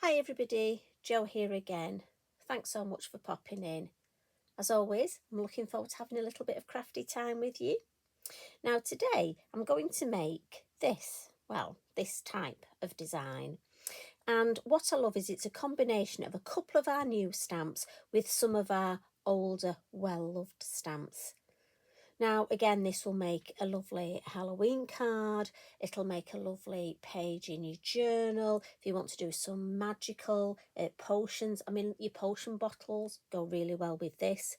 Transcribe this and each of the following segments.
Hi everybody, Jo here again. Thanks so much for popping in. As always, I'm looking forward to having a little bit of crafty time with you. Now today I'm going to make this type of design. And what I love is it's a combination of a couple of our new stamps with some of our older, well-loved stamps. Now, again, this will make a lovely Halloween card. It'll make a lovely page in your journal. If you want to do some magical potions, I mean, your potion bottles go really well with this.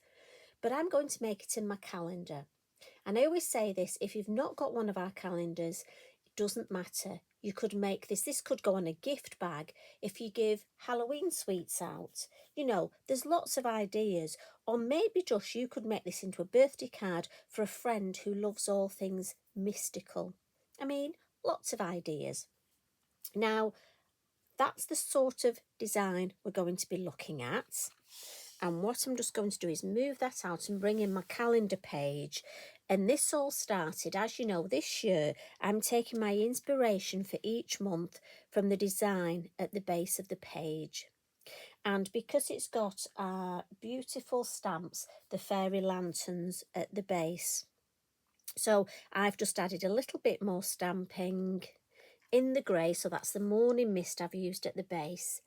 But I'm going to make it in my calendar. And I always say this, if you've not got one of our calendars, it doesn't matter. You could make this. This could go on a gift bag if you give Halloween sweets out. You know, there's lots of ideas. Or maybe just you could make this into a birthday card for a friend who loves all things mystical. I mean, lots of ideas. Now, that's the sort of design we're going to be looking at. And what I'm just going to do is move that out and bring in my calendar page. And this all started, as you know, this year I'm taking my inspiration for each month from the design at the base of the page. And because it's got beautiful stamps, the fairy lanterns at the base. So I've just added a little bit more stamping in the grey. So that's the morning mist I've used at the base.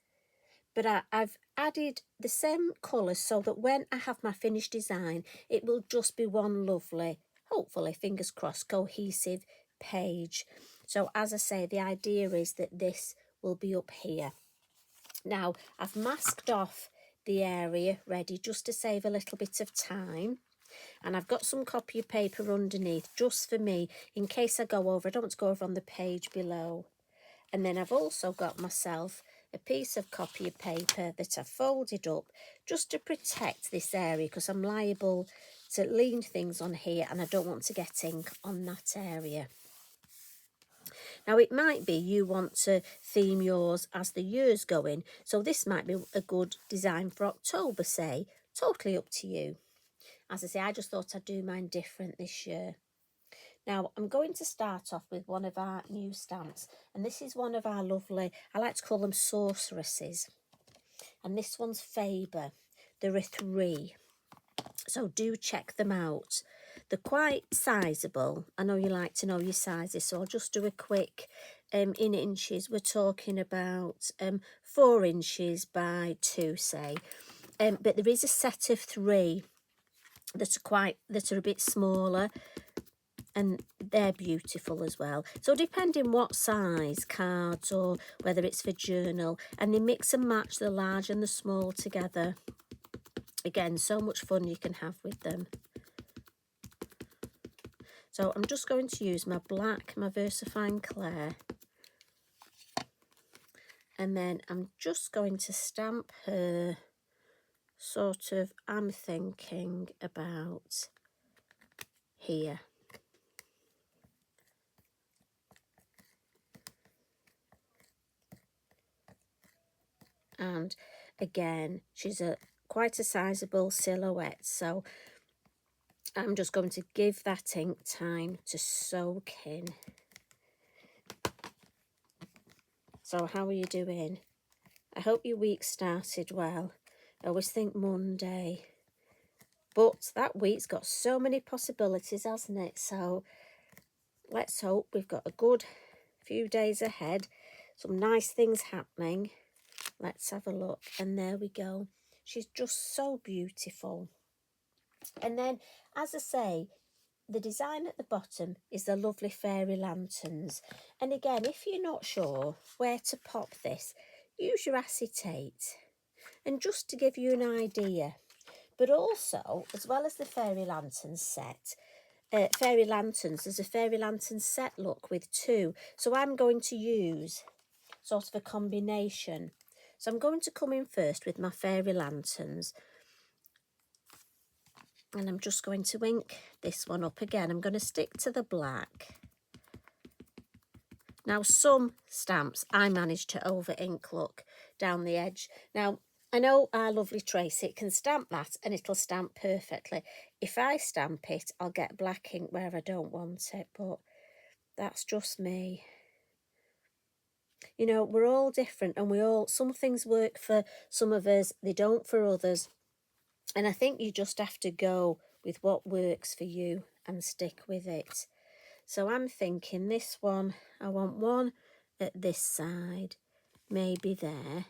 But I've added the same colours so that when I have my finished design, it will just be one lovely, hopefully, fingers crossed, cohesive page. So as I say, the idea is that this will be up here. Now, I've masked off the area ready just to save a little bit of time. And I've got some copy paper underneath just for me in case I go over. I don't want to go over on the page below. And then I've also got myself a piece of copy paper that I've folded up just to protect this area because I'm liable to lean things on here and I don't want to get ink on that area. Now it might be you want to theme yours as the year's going, so this might be a good design for October, say. Totally up to you. As I say, I just thought I'd do mine different this year. Now, I'm going to start off with one of our new stamps. And this is one of our lovely, I like to call them sorceresses. And this one's Faba. There are 3. So do check them out. They're quite sizable. I know you like to know your sizes, so I'll just do a quick in inches. We're talking about 4 inches by 2, say. But there is a set of 3 that are a bit smaller. And they're beautiful as well. So depending what size cards or whether it's for journal, and they mix and match the large and the small together. Again, so much fun you can have with them. So I'm just going to use my Versafine Clair. And then I'm just going to stamp her sort of, I'm thinking about here. And again, she's quite a sizable silhouette, so I'm just going to give that ink time to soak in. So how are you doing? I hope your week started well. I always think Monday, but that week's got so many possibilities, hasn't it? So let's hope we've got a good few days ahead, some nice things happening. Let's have a look. And there we go. She's just so beautiful. And then, as I say, the design at the bottom is the lovely fairy lanterns. And again, if you're not sure where to pop this, use your acetate. And just to give you an idea, but also, as well as the fairy lanterns set, there's a fairy lantern set look with 2. So I'm going to use sort of a combination. So I'm going to come in first with my fairy lanterns. And I'm just going to ink this one up again. I'm going to stick to the black. Now, some stamps I managed to over ink, look, down the edge. Now, I know our lovely Tracy can stamp that and it'll stamp perfectly. If I stamp it, I'll get black ink where I don't want it, but that's just me. You know, we're all different, and some things work for some of us, they don't for others. And I think you just have to go with what works for you and stick with it. So I'm thinking this one, I want one at this side, maybe there.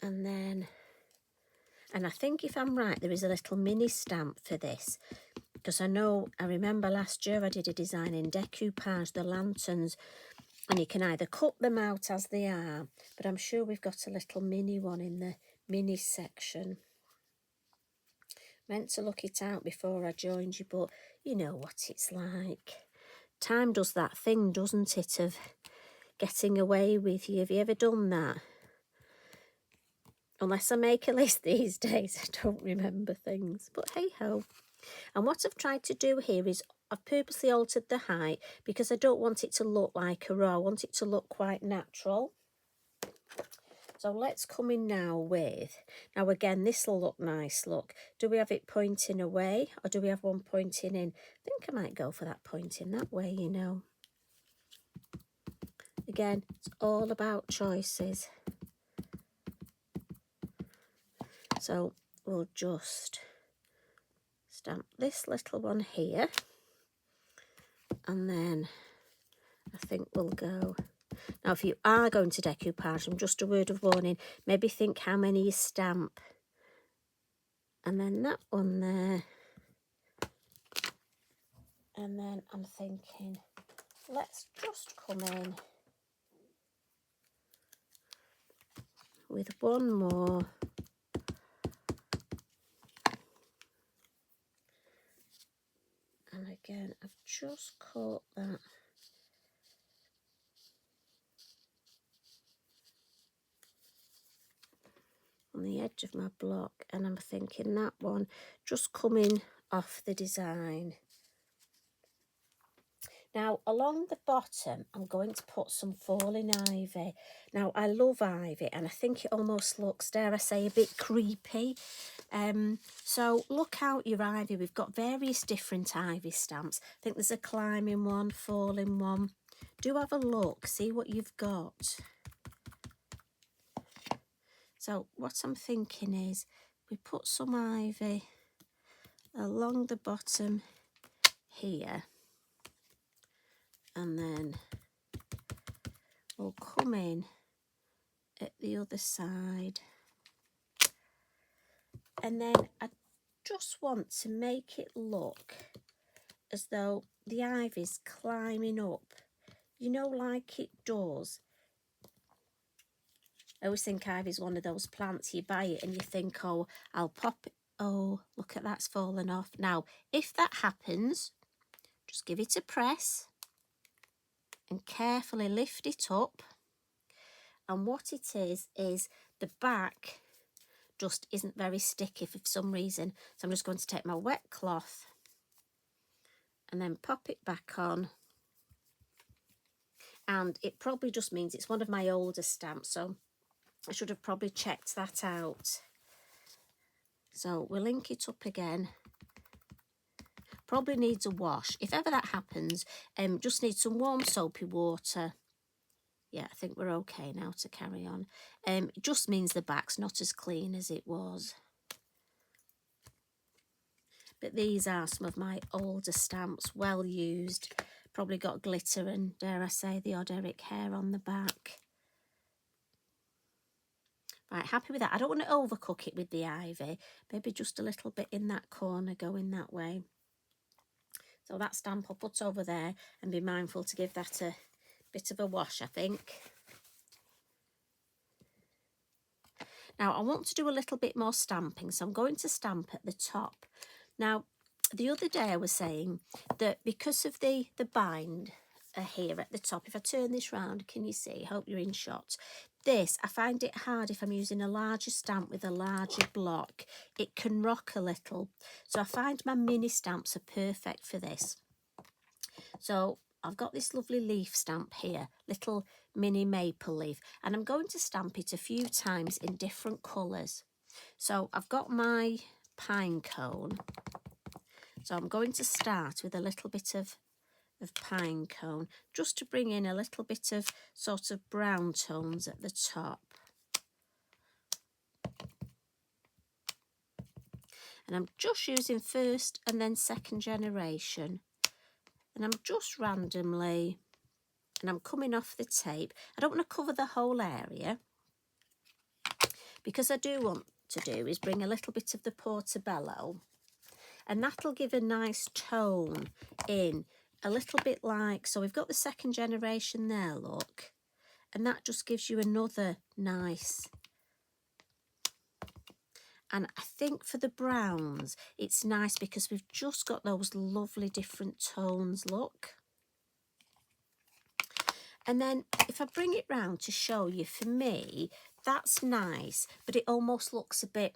And I think if I'm right, there is a little mini stamp for this. Because I remember last year I did a design in decoupage, the lanterns, and you can either cut them out as they are, but I'm sure we've got a little mini one in the mini section. Meant to look it out before I joined you, but you know what it's like. Time does that thing, doesn't it, of getting away with you. Have you ever done that? Unless I make a list these days, I don't remember things. But hey-ho. And what I've tried to do here is I've purposely altered the height because I don't want it to look like a row. I want it to look quite natural. So let's come in now with, now again, this will look nice, look. Do we have it pointing away or do we have one pointing in? I think I might go for that pointing that way, you know. Again, it's all about choices. So we'll just stamp this little one here. And then I think we'll go. Now, if you are going to decoupage, just a word of warning, maybe think how many you stamp. And then that one there. And then I'm thinking, let's just come in with one more. And again, I've just caught that. On the edge of my block, and I'm thinking that one just coming off the design. Now along the bottom I'm going to put some falling ivy. Now I love ivy and I think it almost looks, dare I say, a bit creepy. So look out your ivy. We've got various different ivy stamps. I think there's a climbing one, falling one. Do have a look, see what you've got. So what I'm thinking is we put some ivy along the bottom here, and then we'll come in at the other side. And then I just want to make it look as though the ivy's climbing up, you know, like it does. I always think ivy's one of those plants, you buy it and you think, oh, I'll pop it. Oh, look at that's fallen off. Now, if that happens, just give it a press and carefully lift it up. And what it is the back just isn't very sticky for some reason. So I'm just going to take my wet cloth and then pop it back on. And it probably just means it's one of my older stamps, so I should have probably checked that out. So we'll link it up again. Probably needs a wash. If ever that happens, just need some warm soapy water. Yeah, I think we're okay now to carry on. It just means the back's not as clean as it was. But these are some of my older stamps, well used. Probably got glitter and, dare I say, the odd Eric hair on the back. Right, happy with that. I don't want to overcook it with the ivy. Maybe just a little bit in that corner going that way. So that stamp I'll put over there and be mindful to give that a bit of a wash, I think. Now I want to do a little bit more stamping, so I'm going to stamp at the top. Now, the other day I was saying that because of the bind here at the top, if I turn this round, can you see? Hope you're in shot. This, I find it hard if I'm using a larger stamp with a larger block. It can rock a little. So I find my mini stamps are perfect for this. So I've got this lovely leaf stamp here, little mini maple leaf, and I'm going to stamp it a few times in different colours. So I've got my pine cone, So I'm going to start with a little bit of Pinecone, just to bring in a little bit of sort of brown tones at the top. And I'm just using first and then second generation. And I'm just randomly, and I'm coming off the tape. I don't want to cover the whole area, because I do want to do is bring a little bit of the Portobello, and that'll give a nice tone in, a little bit like, so we've got the second generation there, look, and that just gives you another nice. And I think for the browns, it's nice because we've just got those lovely different tones, look. And then if I bring it round to show you, for me, that's nice, but it almost looks a bit,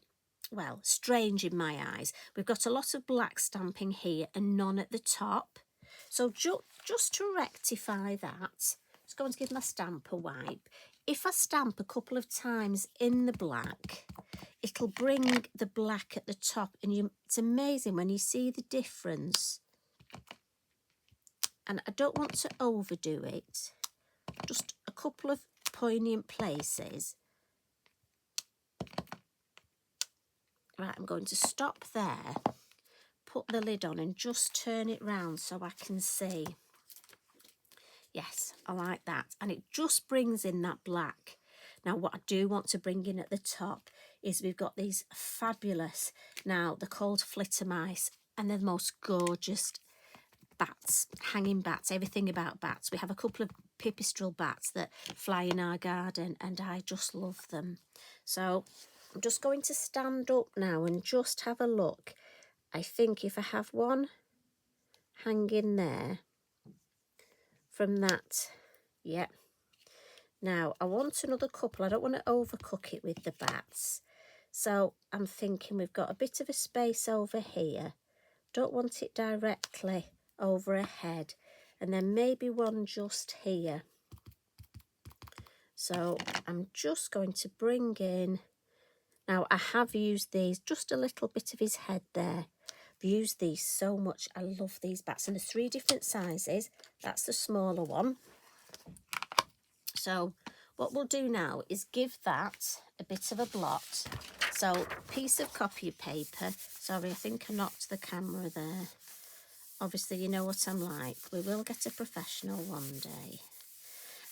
well, strange in my eyes. We've got a lot of black stamping here and none at the top. So just to rectify that, just going to give my stamp a wipe. If I stamp a couple of times in the black, it'll bring the black at the top, and it's amazing when you see the difference. And I don't want to overdo it. Just a couple of poignant places. Right, I'm going to stop there, put the lid on and just turn it round so I can see. Yes, I like that. And it just brings in that black. Now, what I do want to bring in at the top is we've got these fabulous, now they're called Flittermice, and they're the most gorgeous bats, hanging bats, everything about bats. We have a couple of pipistrelle bats that fly in our garden and I just love them. So I'm just going to stand up now and just have a look. I think if I have one hanging there from that, yeah. Now I want another couple. I don't want to overcook it with the bats. So I'm thinking we've got a bit of a space over here. Don't want it directly over a head, and then maybe one just here. So I'm just going to bring in, now I have used these, just a little bit of his head there. I've used these so much. I love these bats, and there's 3 different sizes. That's the smaller one. So what we'll do now is give that a bit of a blot. So piece of copy paper, sorry, I think I knocked the camera there. Obviously, you know what I'm like. We will get a professional one day.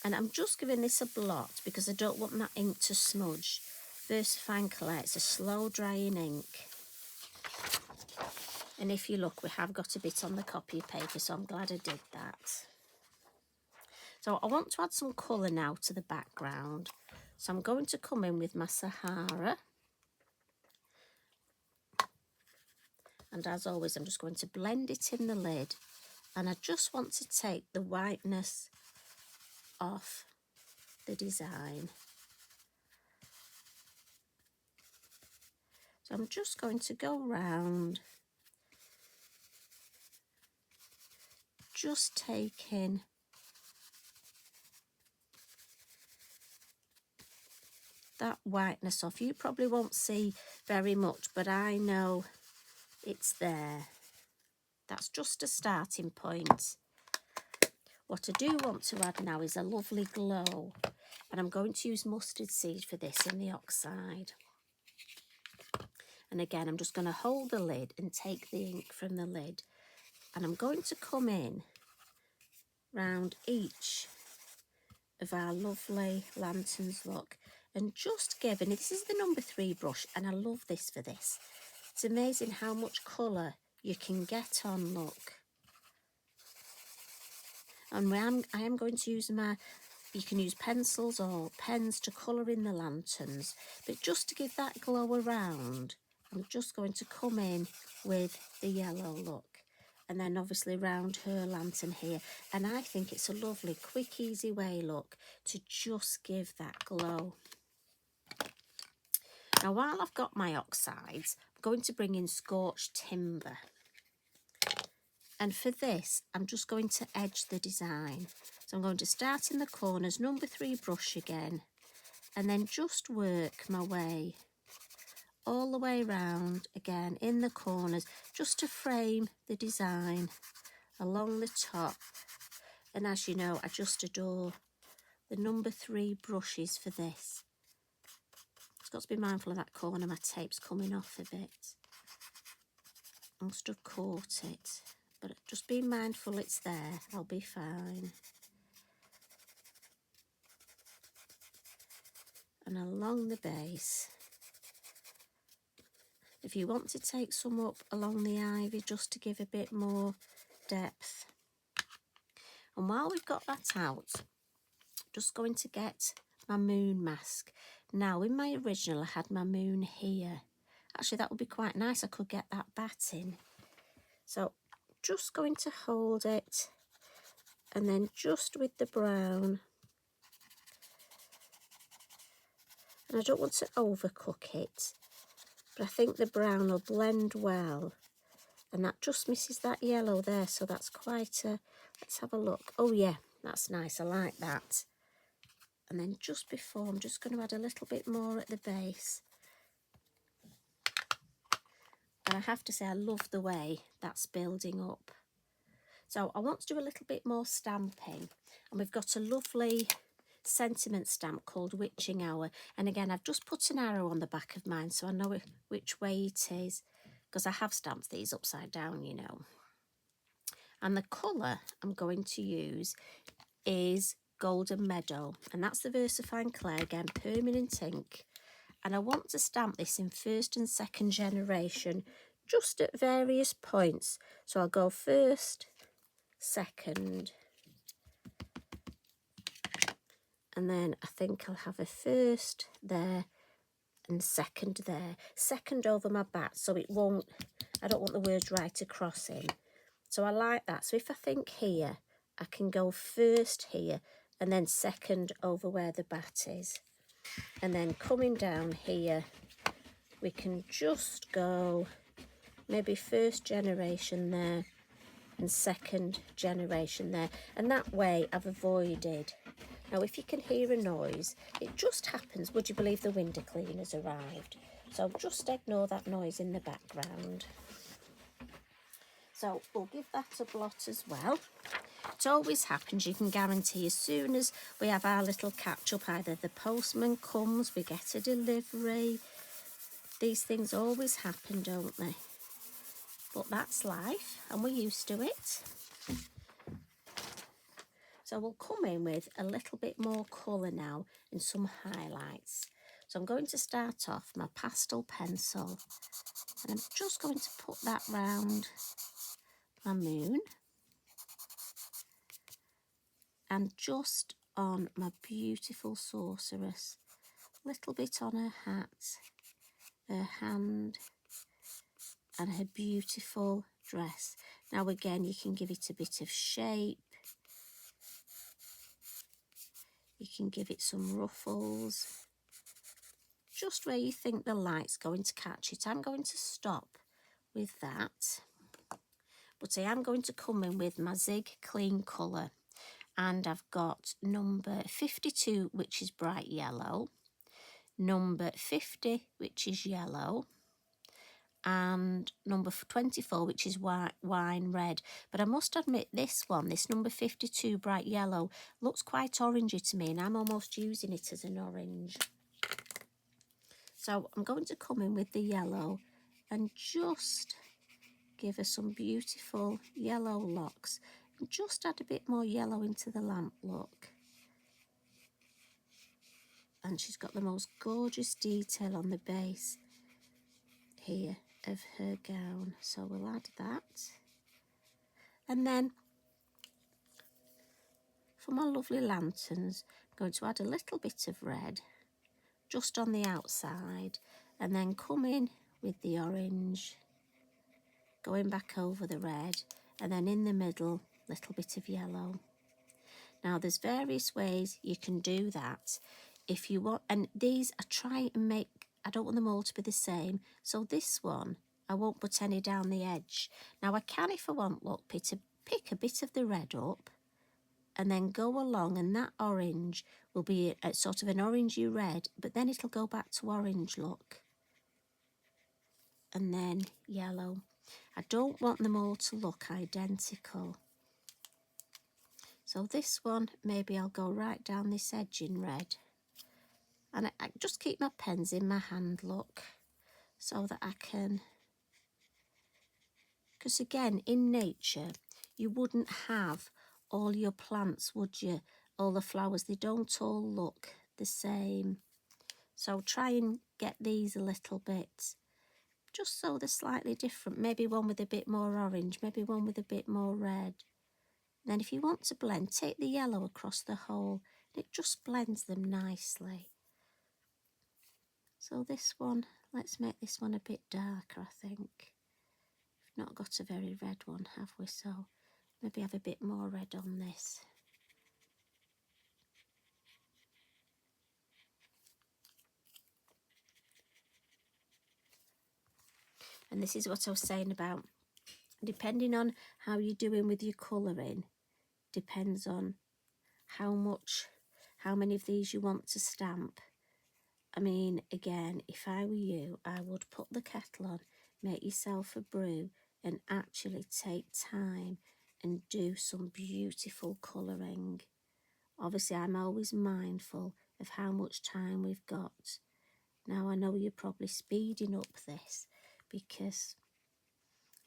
And I'm just giving this a blot because I don't want that ink to smudge. Versafine Clair, it's a slow drying ink. And if you look, we have got a bit on the copy paper, so I'm glad I did that. So I want to add some colour now to the background. So I'm going to come in with my Sahara. And as always, I'm just going to blend it in the lid. And I just want to take the whiteness off the design. So I'm just going to go round, just taking that whiteness off. You probably won't see very much, but I know it's there. That's just a starting point. What I do want to add now is a lovely glow, and I'm going to use mustard seed for this in the oxide. And again, I'm just going to hold the lid and take the ink from the lid, and I'm going to come in round each of our lovely lanterns, look, and just give, and this is the number 3 brush, and I love this for this. It's amazing how much colour you can get on, look. And I am going to use you can use pencils or pens to colour in the lanterns, but just to give that glow around, I'm just going to come in with the yellow, look, and then obviously round her lantern here. And I think it's a lovely, quick, easy way, look, to just give that glow. Now, while I've got my oxides, I'm going to bring in scorched timber. And for this, I'm just going to edge the design. So I'm going to start in the corners, number 3 brush again, and then just work my way all the way around, again in the corners, just to frame the design along the top. And as you know, I just adore the number 3 brushes for this. I've got to be mindful of that corner, my tape's coming off a bit. I must have caught it, but just be mindful it's there, I'll be fine. And along the base, if you want to take some up along the ivy just to give a bit more depth. And while we've got that out, just going to get my moon mask. Now in my original I had my moon here. Actually that would be quite nice, I could get that bat in. So just going to hold it, and then just with the brown, and I don't want to overcook it, but I think the brown will blend well, and that just misses that yellow there, so that's quite a, let's have a look. Oh yeah, that's nice, I like that. And then just before, I'm just going to add a little bit more at the base. And I have to say I love the way that's building up. So I want to do a little bit more stamping, and we've got a lovely sentiment stamp called Witching Hour, and again I've just put an arrow on the back of mine so I know which way it is, because I have stamped these upside down, you know. And the colour I'm going to use is Golden Meadow, and that's the Versafine Clair, again permanent ink, and I want to stamp this in 1st and 2nd generation just at various points. So I'll go 1st, 2nd, and then I think I'll have a 1st there and 2nd there. 2nd over my bat, so it won't, I don't want the words right across him. So I like that. So if I think here, I can go 1st here and then 2nd over where the bat is. And then coming down here, we can just go maybe 1st generation there and 2nd generation there. And that way I've avoided. Now, if you can hear a noise, it just happens, would you believe the window cleaner's arrived? So just ignore that noise in the background. So we'll give that a blot as well. It always happens, you can guarantee, as soon as we have our little catch-up, either the postman comes, we get a delivery. These things always happen, don't they? But that's life, and we're used to it. So we'll come in with a little bit more colour now and some highlights. So I'm going to start off my pastel pencil, and I'm just going to put that round my moon and just on my beautiful sorceress. A little bit on her hat, her hand, and her beautiful dress. Now again, you can give it a bit of shape. You can give it some ruffles, just where you think the light's going to catch it. I'm going to stop with that, but I am going to come in with my Zig Clean Colour, and I've got number 52, which is bright yellow, number 50, which is yellow, and number 24, which is wine red. But I must admit, this one, this number 52 bright yellow, looks quite orangey to me, and I'm almost using it as an orange. So I'm going to come in with the yellow and just give her some beautiful yellow locks, and just add a bit more yellow into the lamp look. And she's got the most gorgeous detail on the base here of her gown, so we'll add that. And then for my lovely lanterns, I'm going to add a little bit of red just on the outside, and then come in with the orange, going back over the red, and then in the middle, a little bit of yellow. Now there's various ways you can do that if you want, and these I try and make, I don't want them all to be the same, so this one I won't put any down the edge. Now I can, if I want, look, pick a bit of the red up and then go along, and that orange will be a sort of an orangey red, but then it'll go back to orange, look. and then yellow. I don't want them all to look identical. So this one, maybe I'll go right down this edge in red. And I just keep my pens in my hand, look, so that I can... Because again, in nature, you wouldn't have all your plants, would you? All the flowers, they don't all look the same. So try and get these a little bit, just so they're slightly different. Maybe one with a bit more orange, maybe one with a bit more red. Then if you want to blend, take the yellow across the whole. It just blends them nicely. So this one, let's make this one a bit darker, I think. We've not got a very red one, have we? So maybe have a bit more red on this. And this is what I was saying about, depending on how you're doing with your colouring, depends on how many of these you want to stamp. I mean, again, if I were you, I would put the kettle on, make yourself a brew, and actually take time and do some beautiful colouring. Obviously, I'm always mindful of how much time we've got. Now, I know you're probably speeding up this because,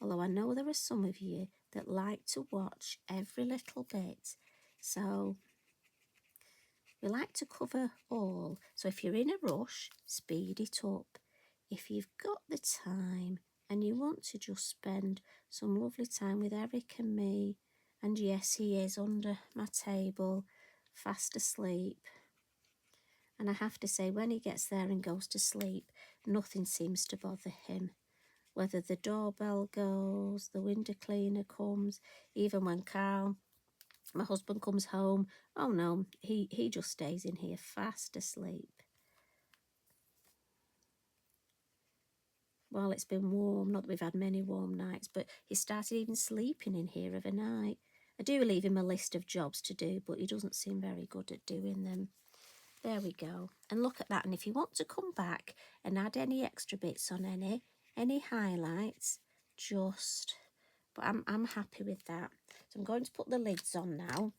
although I know there are some of you that like to watch every little bit, so we like to cover all. So if you're in a rush, speed it up. If you've got the time and you want to just spend some lovely time with Eric and me, and yes, he is under my table, fast asleep. And I have to say, when he gets there and goes to sleep, nothing seems to bother him. Whether the doorbell goes, the window cleaner comes, even when Carl, my husband, comes home, oh no, he just stays in here fast asleep. Well, it's been warm, not that we've had many warm nights, but he started even sleeping in here of a night. I do leave him a list of jobs to do, but he doesn't seem very good at doing them. There we go. And look at that. And if you want to come back and add any extra bits on any highlights, just... But I'm happy with that. So I'm going to put the lids on now.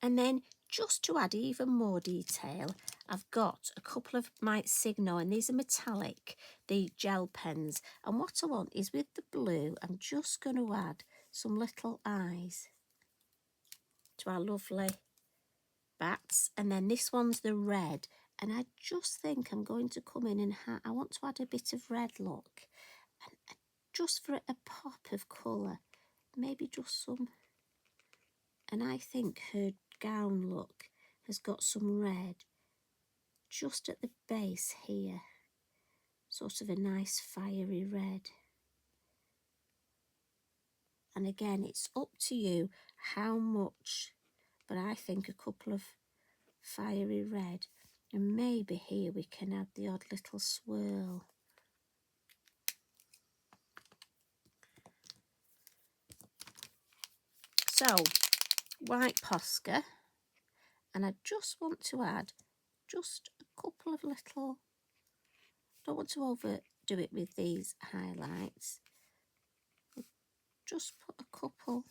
And then just to add even more detail, I've got a couple of my Signo, and these are metallic, the gel pens. And what I want is with the blue, I'm just going to add some little eyes to our lovely bats. And then this one's the red. And I just think I'm going to come in and I want to add a bit of red, look. And just for a pop of colour, maybe just some. And I think her gown look has got some red just at the base here, sort of a nice fiery red. And again, it's up to you how much, but I think a couple of fiery red, and maybe here we can add the odd little swirl. So white posca, and I just want to add just a couple of little, don't want to overdo it with these highlights, just put a couple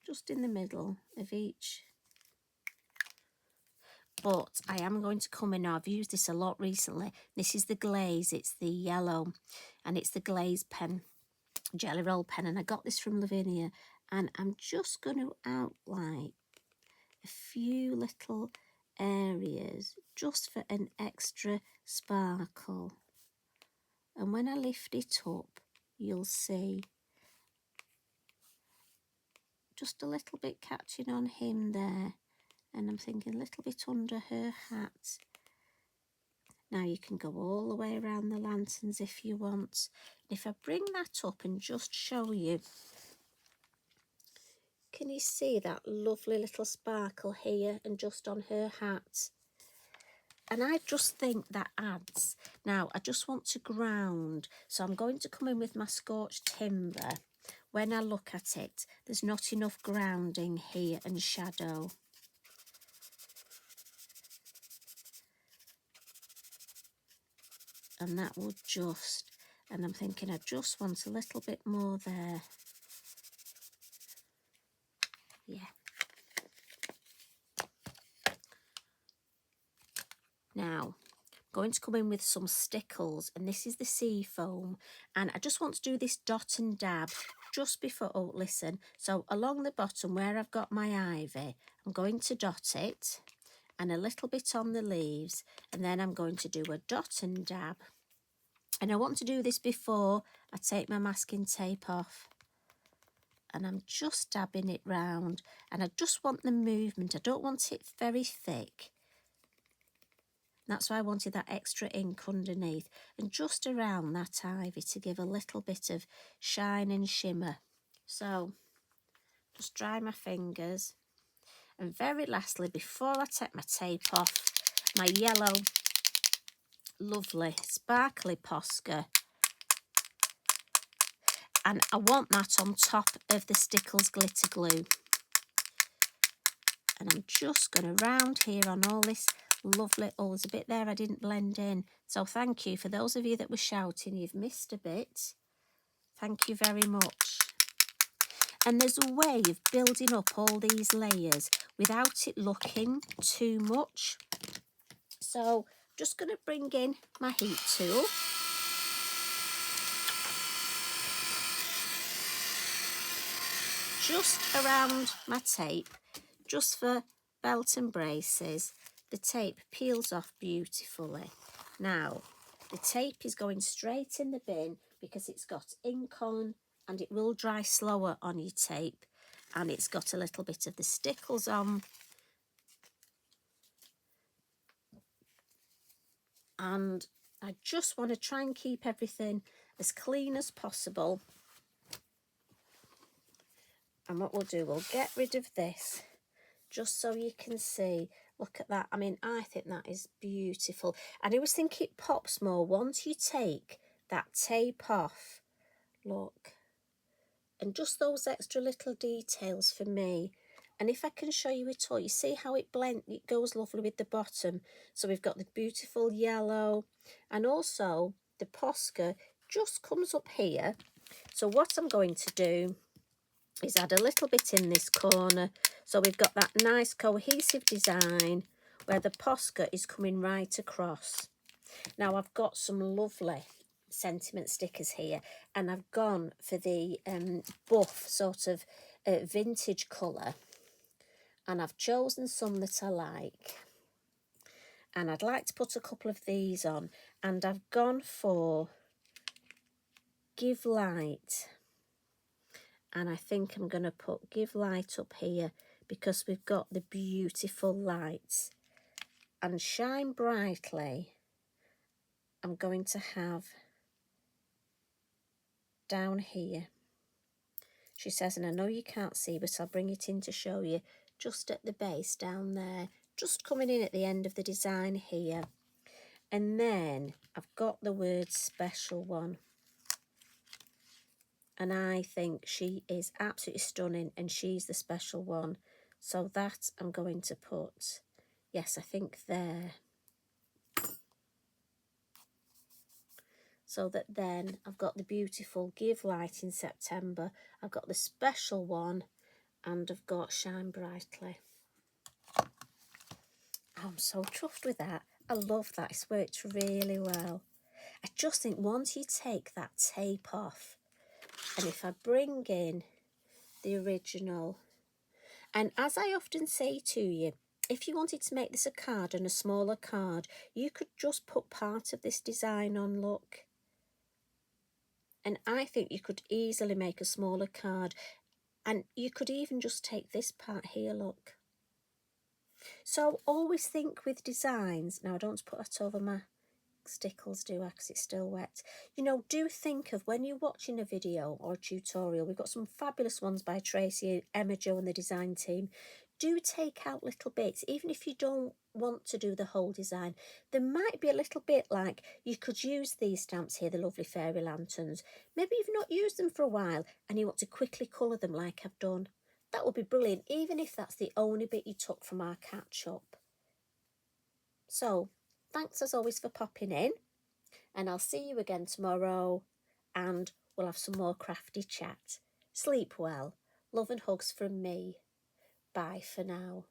just in the middle of each. But I am going to come in now. I've used this a lot recently. This is the glaze, it's the yellow, and it's the glaze pen, jelly roll pen, and I got this from Lavinia, and I'm just going to outline a few little areas just for an extra sparkle. And when I lift it up, you'll see just a little bit catching on him there, and I'm thinking a little bit under her hat. Now you can go all the way around the lanterns if you want. If I bring that up and just show you, can you see that lovely little sparkle here and just on her hat? And I just think that adds. Now I just want to ground, so I'm going to come in with my scorched timber. When I look at it, there's not enough grounding here and shadow. and that will just, and I'm thinking I just want a little bit more there. Yeah. Now, going to come in with some Stickles, and this is the sea foam, and I just want to do this dot and dab just before, oh listen, so along the bottom where I've got my ivy, I'm going to dot it and a little bit on the leaves, and then I'm going to do a dot and dab, and I want to do this before I take my masking tape off, and I'm just dabbing it round, and I just want the movement. I don't want it very thick. That's why I wanted that extra ink underneath and just around that ivy to give a little bit of shine and shimmer. So just dry my fingers. And very lastly, before I take my tape off, my yellow, lovely, sparkly posca. And I want that on top of the Stickles Glitter glue. And I'm just going to round here on all this lovely, oh, there's a bit there I didn't blend in. So thank you for those of you that were shouting, you've missed a bit. Thank you very much. And there's a way of building up all these layers without it looking too much. So just going to bring in my heat tool. Just around my tape, just for belt and braces. The tape peels off beautifully. Now, the tape is going straight in the bin because it's got ink on and it will dry slower on your tape, and it's got a little bit of the Stickles on. And I just want to try and keep everything as clean as possible. And what we'll do, we'll get rid of this just so you can see. Look at that. I mean, I think that is beautiful. And I always think it pops more once you take that tape off. Look. And just those extra little details for me. And if I can show you it all, you see how it blends, it goes lovely with the bottom. So we've got the beautiful yellow, and also the posca just comes up here. So what I'm going to do is add a little bit in this corner. So we've got that nice cohesive design where the posca is coming right across. Now I've got some lovely sentiment stickers here, and I've gone for the buff sort of vintage colour, and I've chosen some that I like, and I'd like to put a couple of these on, and I've gone for Give Light, and I think I'm going to put Give Light up here because we've got the beautiful lights. And Shine Brightly I'm going to have down here. She says, and I know you can't see, but I'll bring it in to show you, just at the base down there, just coming in at the end of the design here. And then I've got the word Special One. And I think she is absolutely stunning, and she's the special one. So that I'm going to put, yes, I think there. So that then I've got the beautiful Give Light in September, I've got the Special One, and I've got Shine Brightly. I'm so chuffed with that. I love that. It's worked really well. I just think once you take that tape off, and if I bring in the original, and as I often say to you, if you wanted to make this a card and a smaller card, you could just put part of this design on, look. And I think you could easily make a smaller card, and you could even just take this part here, look. So always think with designs, now I don't put that over my Stickles, do I, because it's still wet. You know, do think of when you're watching a video or a tutorial. We've got some fabulous ones by Tracy, Emma, Jo and the design team. Do take out little bits, even if you don't want to do the whole design. There might be a little bit like you could use these stamps here, the lovely fairy lanterns. Maybe you've not used them for a while and you want to quickly colour them like I've done. That would be brilliant, even if that's the only bit you took from our catch-up. So, thanks as always for popping in. And I'll see you again tomorrow, and we'll have some more crafty chat. Sleep well. Love and hugs from me. Bye for now.